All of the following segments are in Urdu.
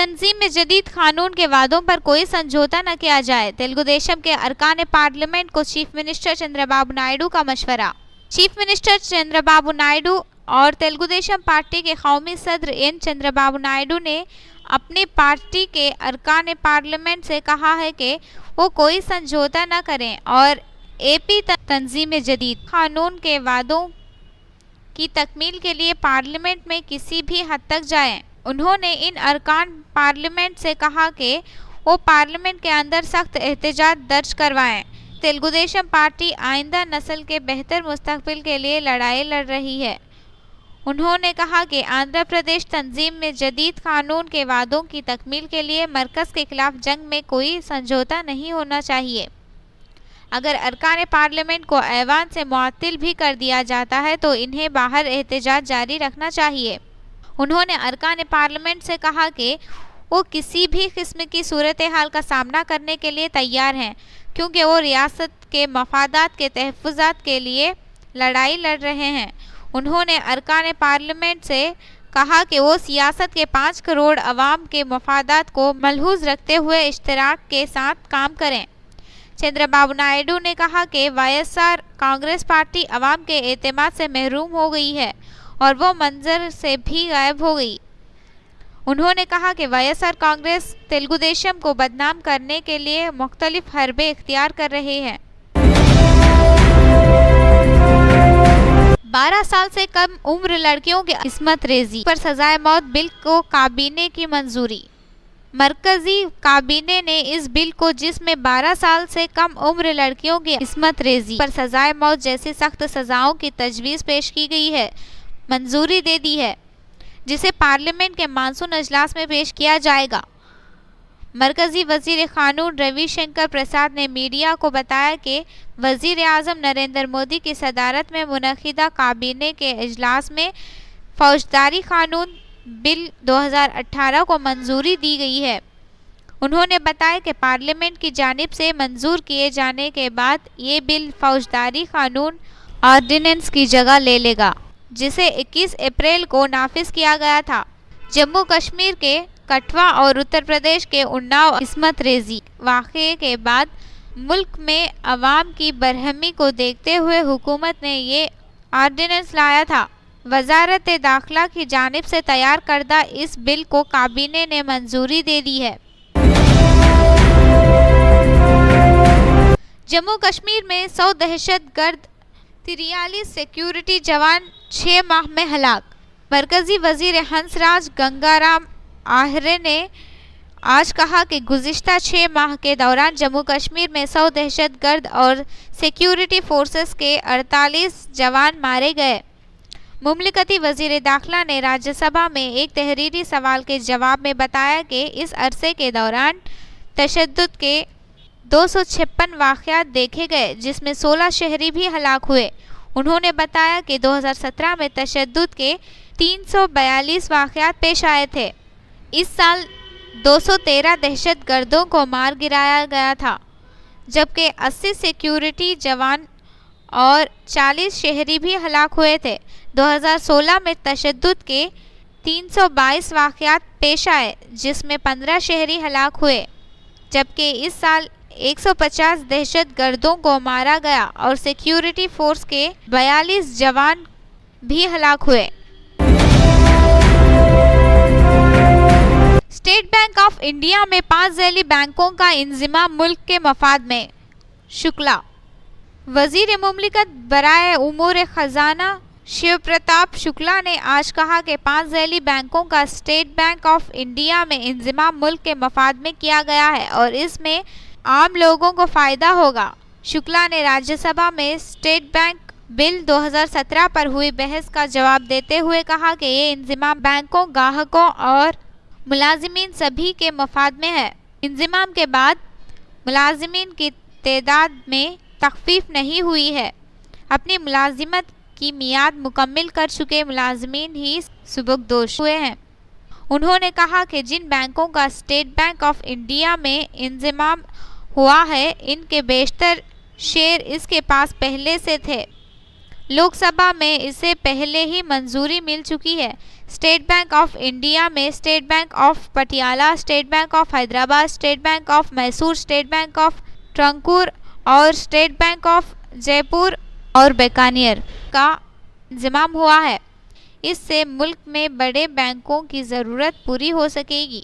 تنظیم میں جدید قانون کے وعدوں پر کوئی سمجھوتا نہ کیا جائے، تیلگو دیشم کے ارکان پارلیمنٹ کو چیف منسٹر چندرا بابو نائیڈو کا مشورہ۔ چیف منسٹر چندرا بابو نائیڈو اور تیلگو دیشم پارٹی کے قومی صدر این چندرا بابو نائیڈو نے اپنی پارٹی کے ارکان پارلیمنٹ سے کہا ہے کہ وہ کوئی سمجھوتا نہ کریں اور اے پی تنظیم جدید قانون کے وعدوں کی تکمیل کے لیے پارلیمنٹ میں کسی بھی حد تک جائیں۔ انہوں نے ان ارکان پارلیمنٹ سے کہا کہ وہ پارلیمنٹ کے اندر سخت احتجاج درج کروائیں۔ تیلگو دیشم پارٹی آئندہ نسل کے بہتر مستقبل کے لیے لڑائی لڑ رہی ہے۔ انہوں نے کہا کہ آندھرا پردیش تنظیم میں جدید قانون کے وعدوں کی تکمیل کے لیے مرکز کے خلاف جنگ میں کوئی سمجھوتا نہیں ہونا چاہیے۔ اگر ارکان پارلیمنٹ کو ایوان سے معطل بھی کر دیا جاتا ہے تو انہیں باہر احتجاج جاری رکھنا چاہیے۔ انہوں نے ارکان پارلیمنٹ سے کہا کہ وہ کسی بھی قسم کی صورتحال کا سامنا کرنے کے لیے تیار ہیں کیونکہ وہ ریاست کے مفادات کے تحفظات کے لیے لڑائی لڑ رہے ہیں۔ انہوں نے ارکان پارلیمنٹ سے کہا کہ وہ سیاست کے 5 کروڑ عوام کے مفادات کو ملحوظ رکھتے ہوئے اشتراک کے ساتھ کام کریں۔ چندرا بابو نائیڈو نے کہا کہ Y S R Congress party عوام کے اعتماد سے محروم ہو گئی ہے اور وہ منظر سے بھی غائب ہو گئی۔ انہوں نے کہا کہ Y S R Congress Telugu Desam کو بدنام کرنے کے لیے مختلف حربے اختیار کر رہی ہے۔ 12 سال سے کم عمر لڑکیوں کی عصمت ریزی پر سزائے موت بل کو کابینہ کی منظوری۔ مرکزی کابینہ نے اس بل کو جس میں 12 سال سے کم عمر لڑکیوں کی عصمت ریزی پر سزائے موت جیسی سخت سزاؤں کی تجویز پیش کی گئی ہے، منظوری دے دی ہے، جسے پارلیمنٹ کے مانسون اجلاس میں پیش کیا جائے گا۔ مرکزی وزیر قانون روی شنکر پرساد نے میڈیا کو بتایا کہ وزیر اعظم نریندر مودی کی صدارت میں منعقدہ کابینہ کے اجلاس میں فوجداری قانون بل 2018 کو منظوری دی گئی ہے۔ انہوں نے بتایا کہ پارلیمنٹ کی جانب سے منظور کیے جانے کے بعد یہ بل فوجداری قانون آرڈیننس کی جگہ لے لے گا، جسے 21 اپریل کو نافذ کیا گیا تھا۔ جموں کشمیر کے کٹھوا اور اتر پردیش کے اناؤ عصمت ریزی واقعے کے بعد ملک میں عوام کی برہمی کو دیکھتے ہوئے حکومت نے یہ آرڈیننس لایا تھا۔ وزارت داخلہ کی جانب سے تیار کردہ اس بل کو کابینہ نے منظوری دے دی ہے۔ جموں کشمیر میں 100 دہشت گرد 43 سیکیورٹی جوان 6 ماہ میں ہلاک۔ مرکزی وزیر ہنس راج گنگارام آہرے نے آج کہا کہ گزشتہ 6 ماہ کے دوران جموں کشمیر میں 100 دہشت گرد اور سیکیورٹی فورسز کے 48 جوان مارے گئے۔ مملکتی وزیر داخلہ نے راجیہ سبھا میں ایک تحریری سوال کے جواب میں بتایا کہ اس عرصے کے دوران تشدد کے 256 واقعات دیکھے گئے، جس میں 16 شہری بھی ہلاک ہوئے۔ انہوں نے بتایا کہ 2017 میں تشدد کے 342 واقعات پیش آئے تھے۔ اس سال 213 دہشت گردوں کو مار گرایا گیا تھا، جبکہ 80 سیکیورٹی جوان اور 40 شہری بھی ہلاک ہوئے تھے۔ 2016 میں تشدد کے 322 واقعات پیش آئے، جس میں 15 شہری ہلاک ہوئے، جبکہ اس سال 150 دہشت گردوں کو مارا گیا اور سیکیورٹی فورس کے 42 جوان بھی ہلاک ہوئے۔ اسٹیٹ بینک آف انڈیا میں 5 ذیلی بینکوں کا انضمام ملک کے مفاد میں۔ شکلا وزیر مملکت برائے امور خزانہ شیو پرتاپ شکلا نے آج کہا کہ 5 ذیلی بینکوں کا اسٹیٹ بینک آف انڈیا میں انضمام ملک کے مفاد میں کیا گیا ہے اور اس میں عام لوگوں کو فائدہ ہوگا۔ شکلا نے راجیہ سبھا میں اسٹیٹ بینک بل 2017 پر ہوئی بحث کا جواب دیتے ہوئے کہا کہ یہ انضمام بینکوں، گاہکوں اور ملازمین سبھی کے مفاد میں ہے۔ انضمام کے بعد ملازمین کی تعداد میں تخفیف نہیں ہوئی ہے۔ اپنی ملازمت کی میعاد مکمل کر چکے ملازمین ہی سبکدوش ہوئے ہیں۔ انہوں نے کہا کہ جن بینکوں کا اسٹیٹ بینک آف انڈیا میں انضمام ہوا ہے، ان کے بیشتر شیئر اس کے پاس پہلے سے تھے۔ لوک سبھا میں اسے پہلے ہی منظوری مل چکی ہے۔ اسٹیٹ بینک آف انڈیا میں State Bank of Patiala, State Bank of Hyderabad, State Bank of Mysore, State Bank of Travancore اور اسٹیٹ بینک آف جے پور اور بیکانیر کا انضمام ہوا ہے۔ اس سے ملک میں بڑے بینکوں کی ضرورت پوری ہو سکے گی۔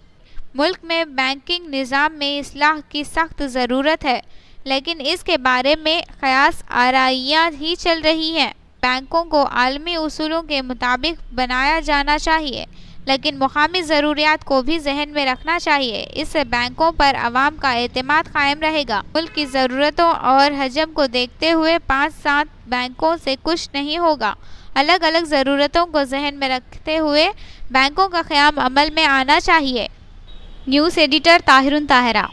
ملک میں بینکنگ نظام میں اصلاح کی سخت ضرورت ہے، لیکن اس کے بارے میں قیاس آرائیاں ہی چل رہی ہیں۔ بینکوں کو عالمی اصولوں کے مطابق بنایا جانا چاہیے، لیکن مقامی ضروریات کو بھی ذہن میں رکھنا چاہیے۔ اس سے بینکوں پر عوام کا اعتماد قائم رہے گا۔ ملک کی ضرورتوں اور حجم کو دیکھتے ہوئے 5-7 بینکوں سے کچھ نہیں ہوگا۔ الگ الگ ضرورتوں کو ذہن میں رکھتے ہوئے بینکوں کا قیام عمل میں آنا چاہیے۔ News editor Tahir Tahira.